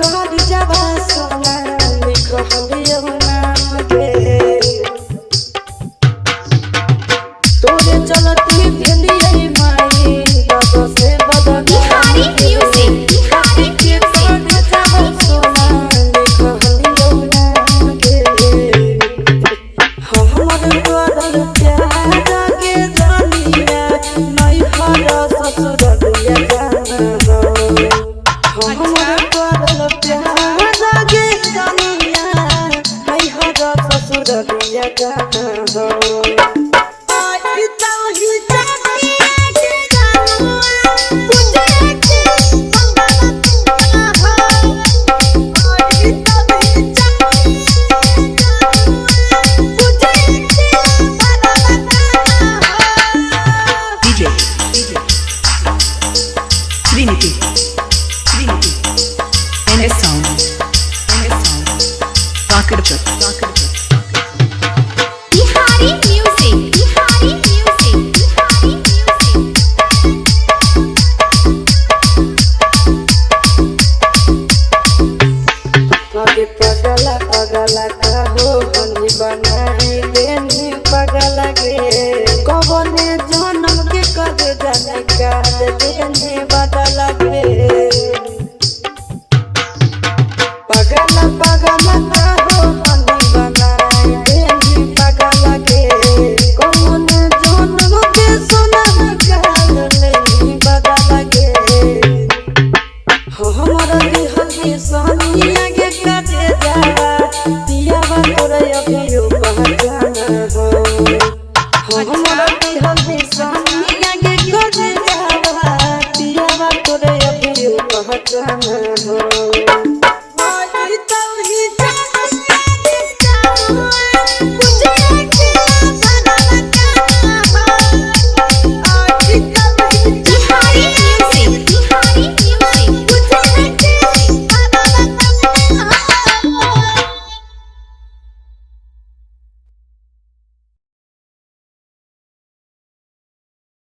कर जावा सोना लिखलियो नाम के तोरे चलती भेलिए माई बाबा से बदल बिहारी म्यूजिक बिहारी म्यूजिक पगला पगला का हो बनी बनाई देनी पगला गे कबने जन्म के कर जाने का देने बदला गे पगला पगला का हो बनी बनाई देनी पगला गे कबने जन्म के सोना का देने बदला गे हमारा दिल के सोनिया के काटे जावा दिया बा तोरे अभियो पहचाना हो हमारा दिल के सोनिया के काटे जावा दिया बा तोरे अभियो पहचाना हो।